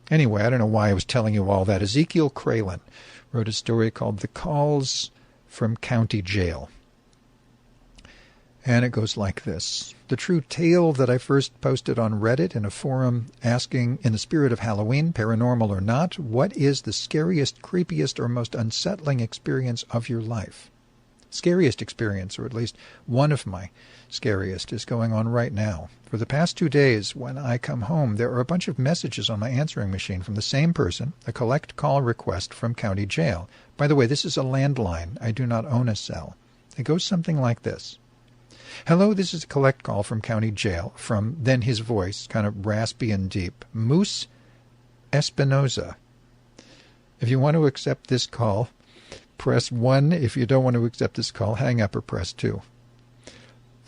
Anyway, I don't know why I was telling you all that. Ezekiel Kralin wrote a story called The Calls from County Jail. And it goes like this. The true tale that I first posted on Reddit in a forum asking, in the spirit of Halloween, paranormal or not, what is the scariest, creepiest, or most unsettling experience of your life? Scariest experience, or at least one of my scariest, is going on right now. For the past 2 days, when I come home, there are a bunch of messages on my answering machine from the same person, a collect call request from county jail. By the way, this is a landline. I do not own a cell. It goes something like this. Hello, this is a collect call from county jail, from, then his voice, kind of raspy and deep, Moose Espinoza. If you want to accept this call, press 1. If you don't want to accept this call, hang up or press 2.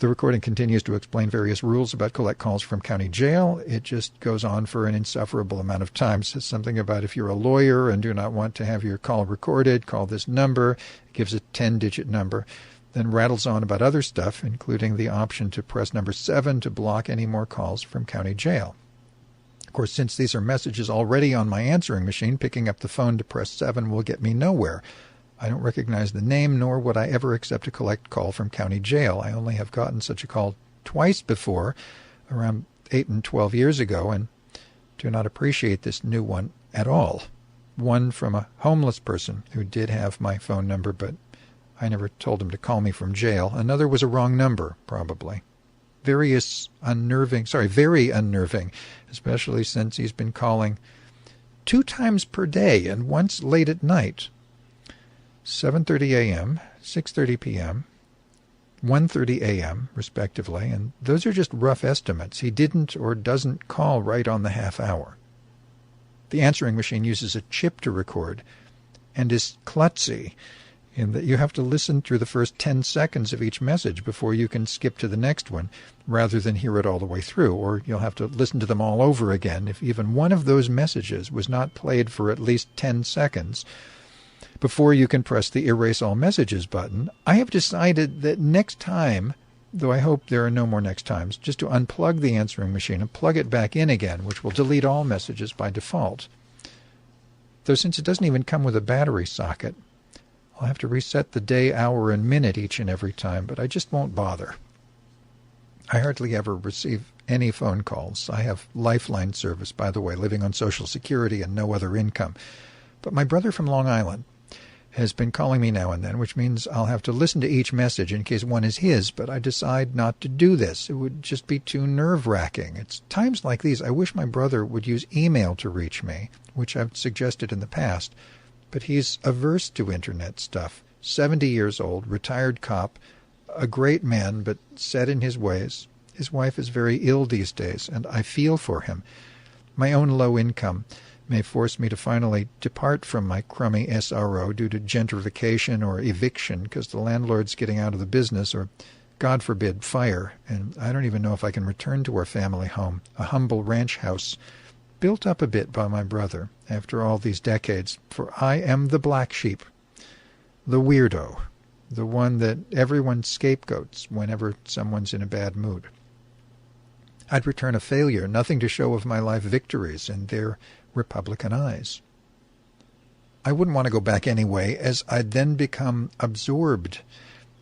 The recording continues to explain various rules about collect calls from county jail. It just goes on for an insufferable amount of time. It says something about if you're a lawyer and do not want to have your call recorded, call this number. It gives a 10-digit number. Then rattles on about other stuff, including the option to press number 7 to block any more calls from county jail. Of course, since these are messages already on my answering machine, picking up the phone to press 7 will get me nowhere. I don't recognize the name, nor would I ever accept a collect call from county jail. I only have gotten such a call twice before, around 8 and 12 years ago, and do not appreciate this new one at all. One from a homeless person who did have my phone number, but I never told him to call me from jail. Another was a wrong number, probably. Very unnerving, especially since he's been calling 2 times per day and once late at night. 7:30 a.m., 6:30 p.m., 1:30 a.m., respectively, and those are just rough estimates. He didn't or doesn't call right on the half hour. The answering machine uses a chip to record and is klutzy, in that you have to listen through the first 10 seconds of each message before you can skip to the next one, rather than hear it all the way through, or you'll have to listen to them all over again if even one of those messages was not played for at least 10 seconds before you can press the Erase All Messages button. I have decided that next time, though I hope there are no more next times, just to unplug the answering machine and plug it back in again, which will delete all messages by default. Though since it doesn't even come with a battery socket, I'll have to reset the day, hour, and minute each and every time, but I just won't bother. I hardly ever receive any phone calls. I have Lifeline service, by the way, living on Social Security and no other income. But my brother from Long Island has been calling me now and then, which means I'll have to listen to each message in case one is his, but I decide not to do this. It would just be too nerve-wracking. It's times like these I wish my brother would use email to reach me, which I've suggested in the past. But he's averse to internet stuff. 70 years old, retired cop, a great man, but set in his ways. His wife is very ill these days, and I feel for him. My own low income may force me to finally depart from my crummy SRO due to gentrification or eviction because the landlord's getting out of the business, or, God forbid, fire, and I don't even know if I can return to our family home, a humble ranch house, built up a bit by my brother after all these decades, for I am the black sheep, the weirdo, the one that everyone scapegoats whenever someone's in a bad mood. I'd return a failure, nothing to show of my life victories in their Republican eyes. I wouldn't want to go back anyway, as I'd then become absorbed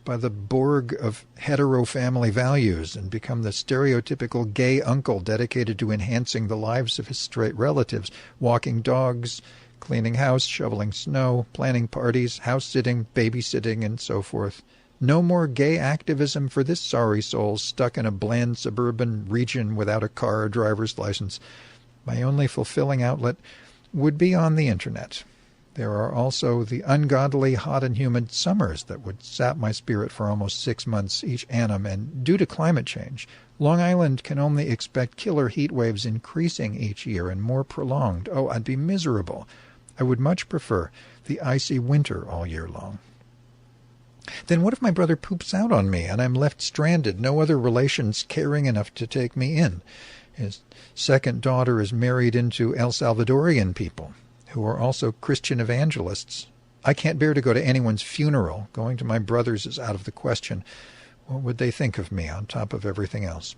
by the Borg of hetero family values and become the stereotypical gay uncle dedicated to enhancing the lives of his straight relatives, walking dogs, cleaning house, shoveling snow, planning parties, house-sitting, babysitting, and so forth. No more gay activism for this sorry soul stuck in a bland suburban region without a car or driver's license. My only fulfilling outlet would be on the Internet. There are also the ungodly hot and humid summers that would sap my spirit for almost 6 months each annum, and due to climate change, Long Island can only expect killer heat waves increasing each year and more prolonged. Oh, I'd be miserable. I would much prefer the icy winter all year long. Then what if my brother poops out on me and I'm left stranded, no other relations caring enough to take me in? His second daughter is married into El Salvadorian people, who are also Christian evangelists. I can't bear to go to anyone's funeral. Going to my brother's is out of the question. What would they think of me on top of everything else?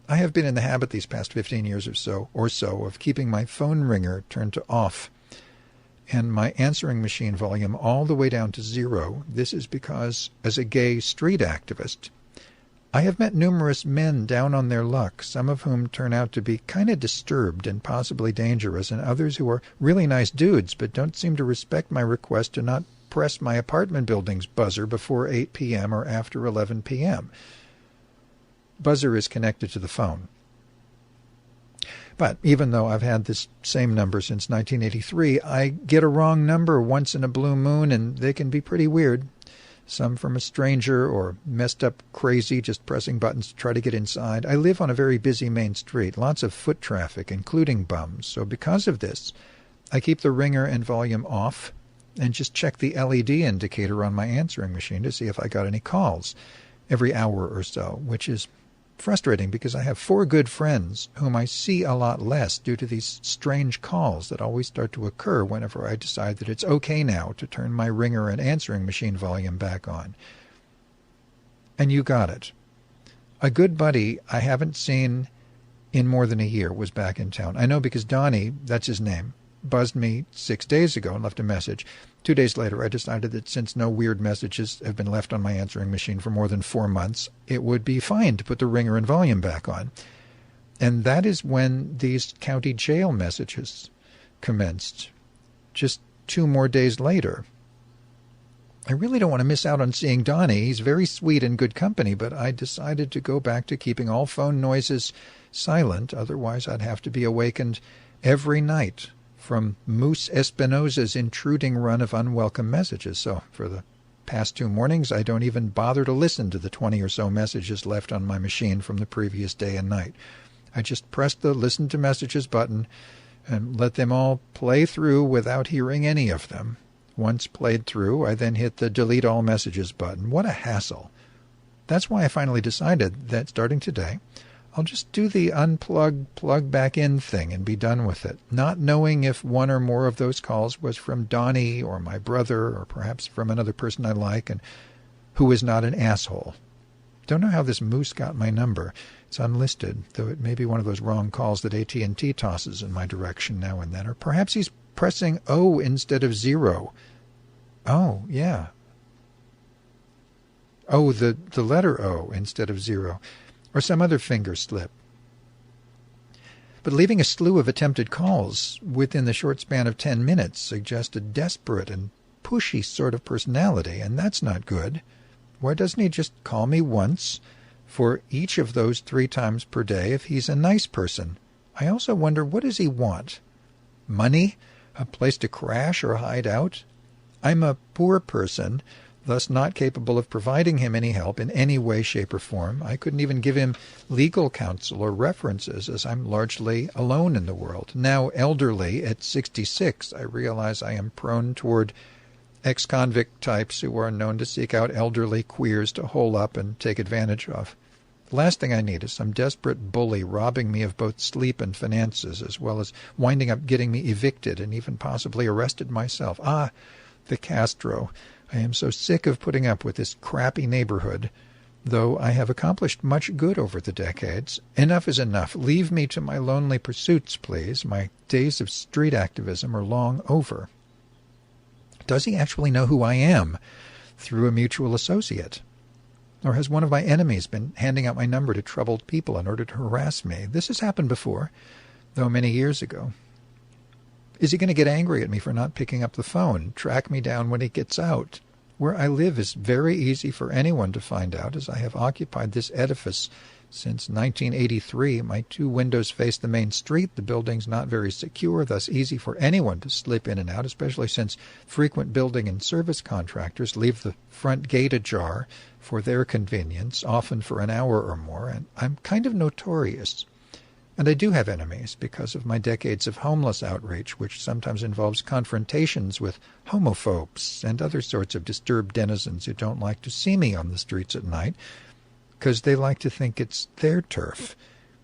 I have been in the habit these past 15 years or so of keeping my phone ringer turned to off and my answering machine volume all the way down to 0. This is because, as a gay street activist, I have met numerous men down on their luck, some of whom turn out to be kind of disturbed and possibly dangerous, and others who are really nice dudes but don't seem to respect my request to not press my apartment building's buzzer before 8 p.m. or after 11 p.m. Buzzer is connected to the phone. But even though I've had this same number since 1983, I get a wrong number once in a blue moon, and they can be pretty weird. Some from a stranger or messed up crazy just pressing buttons to try to get inside. I live on a very busy main street, lots of foot traffic, including bums. So because of this, I keep the ringer and volume off and just check the LED indicator on my answering machine to see if I got any calls every hour or so, which is frustrating because I have 4 good friends whom I see a lot less due to these strange calls that always start to occur whenever I decide that it's okay now to turn my ringer and answering machine volume back on. And you got it. A good buddy I haven't seen in more than a year was back in town. I know because Donnie, that's his name, buzzed me 6 days ago and left a message. 2 days later, I decided that since no weird messages have been left on my answering machine for more than 4 months, it would be fine to put the ringer and volume back on. And that is when these county jail messages commenced, just 2 more days later. I really don't want to miss out on seeing Donnie. He's very sweet and good company, but I decided to go back to keeping all phone noises silent. Otherwise, I'd have to be awakened every night from Moose Espinosa's intruding run of unwelcome messages. So for the past 2 mornings, I don't even bother to listen to the 20 or so messages left on my machine from the previous day and night. I just press the Listen to Messages button and let them all play through without hearing any of them. Once played through, I then hit the Delete All Messages button. What a hassle. That's why I finally decided that starting today, I'll just do the unplug, plug back in thing and be done with it, not knowing if one or more of those calls was from Donnie or my brother or perhaps from another person I like and who is not an asshole. Don't know how this moose got my number. It's unlisted, though it may be one of those wrong calls that AT&T tosses in my direction now and then. Or perhaps he's pressing O instead of 0. Oh, yeah. Oh, the letter O instead of 0. Or some other finger slip. But leaving a slew of attempted calls within the short span of 10 minutes suggests a desperate and pushy sort of personality, and that's not good. Why doesn't he just call me once for each of those 3 times per day if he's a nice person? I also wonder, what does he want? Money? A place to crash or hide out? I'm a poor person, thus not capable of providing him any help in any way, shape, or form. I couldn't even give him legal counsel or references, as I'm largely alone in the world. Now elderly, at 66, I realize I am prone toward ex-convict types who are known to seek out elderly queers to hole up and take advantage of. The last thing I need is some desperate bully robbing me of both sleep and finances, as well as winding up getting me evicted and even possibly arrested myself. Ah, the Castro. I am so sick of putting up with this crappy neighborhood, though I have accomplished much good over the decades. Enough is enough. Leave me to my lonely pursuits, please. My days of street activism are long over. Does he actually know who I am through a mutual associate? Or has one of my enemies been handing out my number to troubled people in order to harass me? This has happened before, though many years ago. Is he going to get angry at me for not picking up the phone, track me down when he gets out? Where I live is very easy for anyone to find out, as I have occupied this edifice since 1983. My 2 windows face the main street. The building's not very secure, thus easy for anyone to slip in and out, especially since frequent building and service contractors leave the front gate ajar for their convenience, often for an hour or more, and I'm kind of notorious. And I do have enemies because of my decades of homeless outreach, which sometimes involves confrontations with homophobes and other sorts of disturbed denizens who don't like to see me on the streets at night because they like to think it's their turf,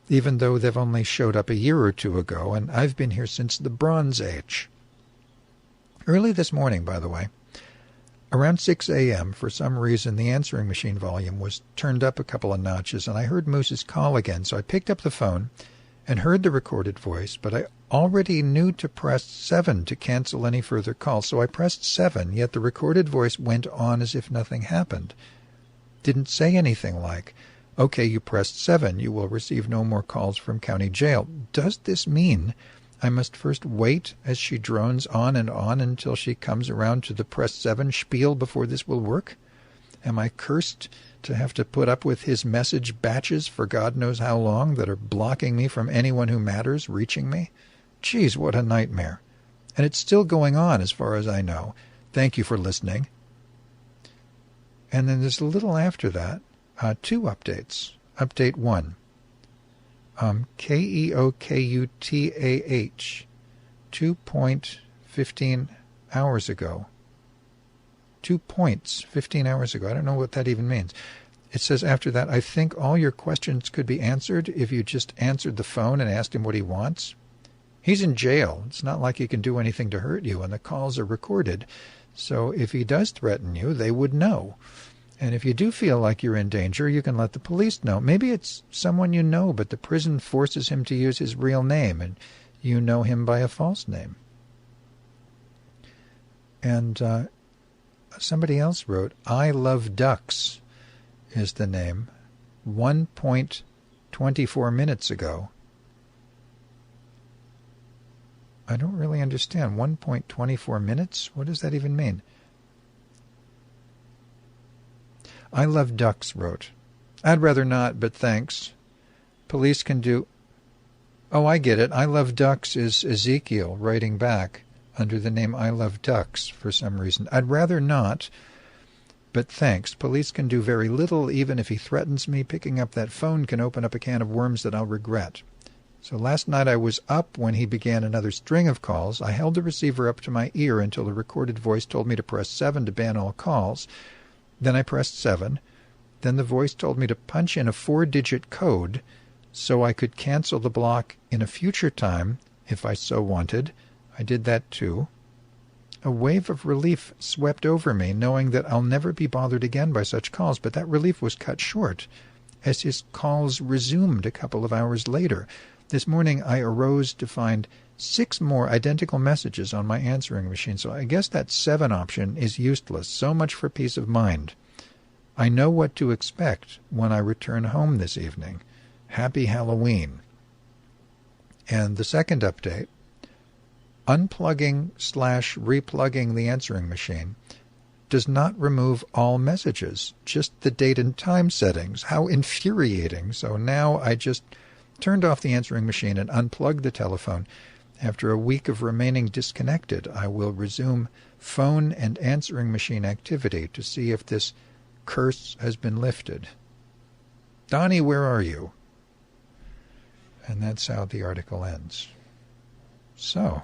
even though they've only showed up a year or 2 ago, and I've been here since the Bronze Age. Early this morning, by the way, Around 6 a.m., for some reason, the answering machine volume was turned up a couple of notches, and I heard Moose's call again, so I picked up the phone and heard the recorded voice, but I already knew to press 7 to cancel any further calls, so I pressed 7, yet the recorded voice went on as if nothing happened. Didn't say anything like, "Okay, you pressed 7, you will receive no more calls from county jail." Does this mean I must first wait as she drones on until she comes around to the press 7 spiel before this will work? Am I cursed to have to put up with his message batches for God knows how long that are blocking me from anyone who matters reaching me? Geez, what a nightmare. And it's still going on as far as I know. Thank you for listening. And then there's a little after that, 2 updates. Update 1. KEOKUTAH, 2.15 hours ago. 2 points 15 hours ago. I don't know what that even means. It says after that, "I think all your questions could be answered if you just answered the phone and asked him what he wants." He's in jail. It's not like he can do anything to hurt you, and the calls are recorded. So if he does threaten you, they would know. And if you do feel like you're in danger, you can let the police know. Maybe it's someone you know, but the prison forces him to use his real name, and you know him by a false name. And somebody else wrote, "I Love Ducks" is the name, 1.24 minutes ago. I don't really understand. 1.24 minutes? What does that even mean? I Love Ducks wrote, "I'd rather not, but thanks. Police can do..." Oh, I get it. I Love Ducks is Ezekiel writing back under the name I Love Ducks for some reason. "I'd rather not, but thanks. Police can do very little. Even if he threatens me, picking up that phone can open up a can of worms that I'll regret. So last night I was up when he began another string of calls. I held the receiver up to my ear until the recorded voice told me to press 7 to ban all calls. Then I pressed 7. Then the voice told me to punch in a 4-digit code so I could cancel the block in a future time if I so wanted. I did that too. A wave of relief swept over me, knowing that I'll never be bothered again by such calls, but that relief was cut short as his calls resumed a couple of hours later. This morning I arose to find 6 more identical messages on my answering machine, so I guess that 7 option is useless. So much for peace of mind. I know what to expect when I return home this evening. Happy Halloween." And the second update, unplugging/replugging the answering machine does not remove all messages, just the date and time settings. How infuriating. So now I just turned off the answering machine and unplugged the telephone. After a week of remaining disconnected, I will resume phone and answering machine activity to see if this curse has been lifted. Donnie, where are you? And that's how the article ends. So,